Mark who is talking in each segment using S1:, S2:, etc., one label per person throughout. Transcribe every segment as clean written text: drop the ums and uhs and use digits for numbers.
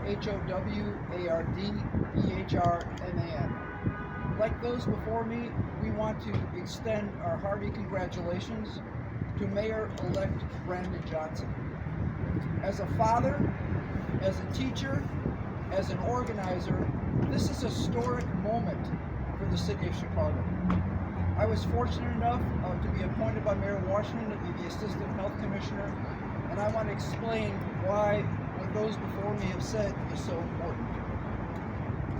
S1: Howard, Like those before me, we want to extend our hearty congratulations to Mayor-elect Brandon Johnson. As a father, as a teacher, as an organizer, this is a historic moment for the city of Chicago. I was fortunate enough to be appointed by Mayor Washington to be the Assistant Health Commissioner, and I want to explain why what those before me have said is so important.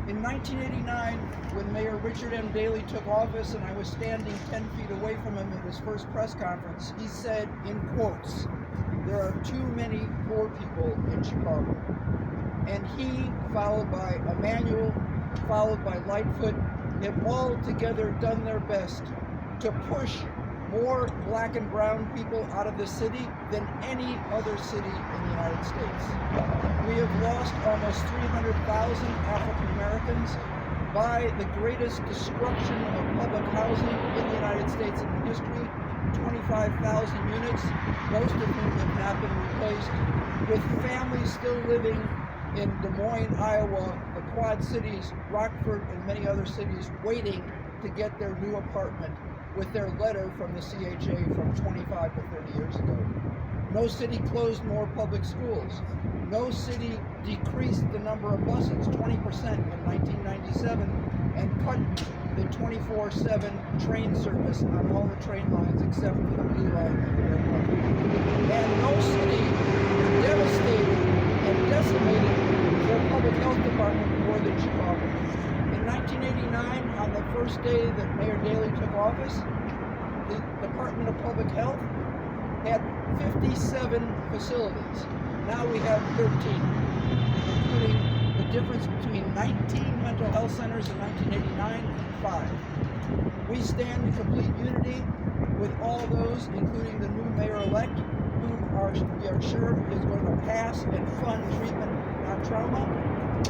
S1: In 1989, when Mayor Richard M. Daley took office and I was standing 10 feet away from him at his first press conference, he said, in quotes, "There are too many poor people in Chicago." And he, followed by Emanuel, followed by Lightfoot, have all together done their best to push more black and brown people out of the city than any other city in the United States. We have lost almost 300,000 African Americans by the greatest destruction of public housing in the United States in history, 25,000 units, most of whom have not been replaced, with families still living in Des Moines, Iowa, the Quad Cities, Rockford, and many other cities waiting to get their new apartment with their letter from the CHA from 25 to 30 years ago. No city closed more public schools. No city decreased the number of buses 20% in 1997 and cut the 24/7 train service on all the train lines except for the Blue Line and the Red Line. And no city devastated and decimated their public health department more than Chicago. In 1989, on the first day that Mayor Daley took office, the Department of Public Health had 57 facilities. Now we have 13, including the difference between 19 mental health centers in 1989 and 5. We stand in complete unity with all those, including the new mayor-elect, who we are sure is going to pass and fund treatment on trauma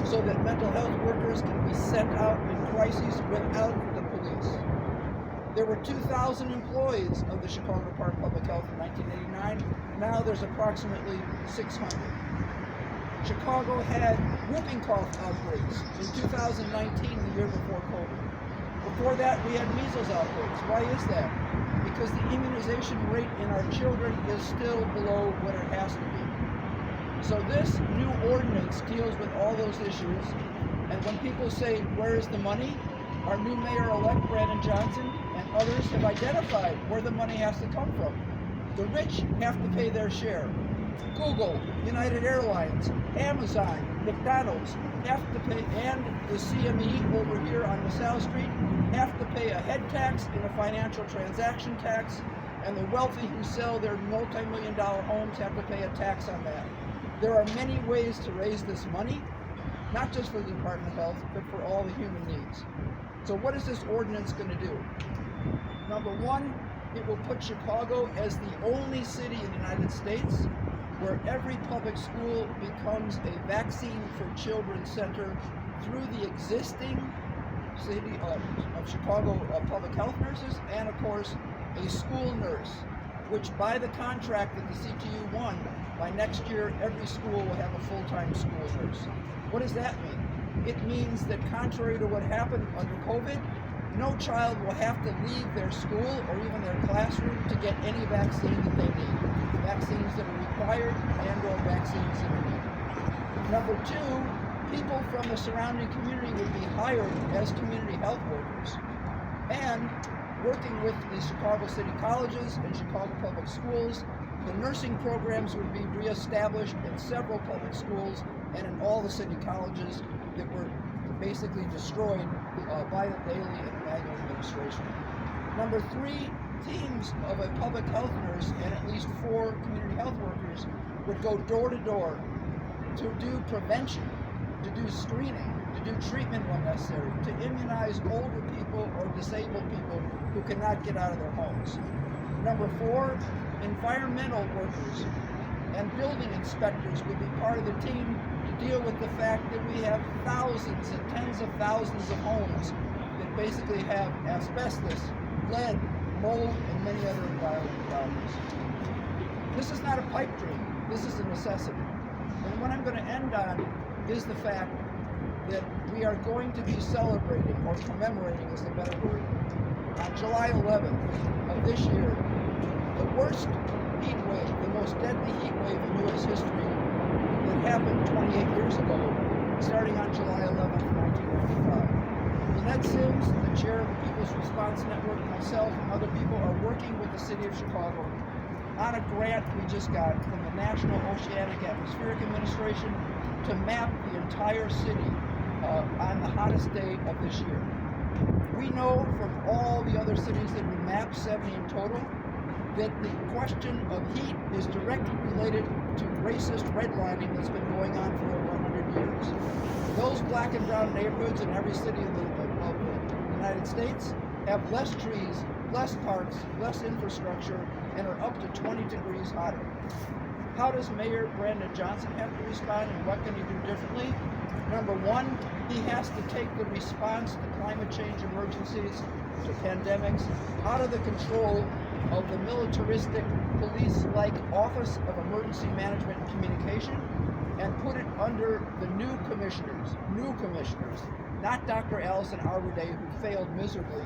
S1: so that mental health workers can be sent out in crises without the police. There were 2,000 employees of the Chicago Department of Public Health in 1989. Now there's approximately 600. Chicago had whooping cough outbreaks in 2019, the year before COVID. Before that, we had measles outbreaks. Why is that? Because the immunization rate in our children is still below what it has to be. So this new ordinance deals with all those issues. And when people say, where is the money? Our new mayor-elect, Brandon Johnson, and others have identified where the money has to come from. The rich have to pay their share. Google, United Airlines, Amazon, McDonald's have to pay, and the CME over here on LaSalle Street have to pay a head tax and a financial transaction tax, and the wealthy who sell their multi-million-dollar homes have to pay a tax on that. There are many ways to raise this money, not just for the Department of Health, but for all the human needs. So what is this ordinance going to do? Number one, it will put Chicago as the only city in the United States where every public school becomes a vaccine for children center through the existing city of Chicago public health nurses and, of course, a school nurse, which by the contract that the CTU won, by next year every school will have a full-time school nurse. What does that mean? It means that contrary to what happened under COVID, no child will have to leave their school or even their classroom to get any vaccine that they need. Vaccines that are required and or vaccines that are needed. Number two, people from the surrounding community would be hired as community health workers. And working with the Chicago City Colleges and Chicago Public Schools, the nursing programs would be reestablished in several public schools and in all the city colleges that were basically destroyed by the Daley and Emanuel administration. Number three, teams of a public health nurse and at least 4 community health workers would go door to door to do prevention, to do screening, to do treatment when necessary, to immunize older people or disabled people who cannot get out of their homes. Number 4, environmental workers and building inspectors would be part of the team to deal with the fact that we have thousands and tens of thousands of homes that basically have asbestos, lead, mold, and many other environmental problems. This is not a pipe dream. This is a necessity. And what I'm going to end on is the fact that we are going to be celebrating, or commemorating is the better word, on July 11th of this year, the worst heat wave, the most deadly heat wave in U.S. history that happened 28 years ago, starting on July 11th, 1995. Lynette Sims, the chair of the People's Response Network, myself, and other people are working with the City of Chicago on a grant we just got from the National Oceanic Atmospheric Administration to map the entire city on the hottest day of this year. We know from all the other cities that we mapped, 70 in total, that the question of heat is directly related to racist redlining that's been going on for over 100 years. Those black and brown neighborhoods in every city of the United States have less trees, less parks, less infrastructure, and are up to 20 degrees hotter. How does Mayor Brandon Johnson have to respond, and what can he do differently? Number one, he has to take the response to climate change emergencies, to pandemics, out of the control of the militaristic, police-like Office of Emergency Management and Communication, and put it under the new commissioners, not Dr. Allison Arbiday, who failed miserably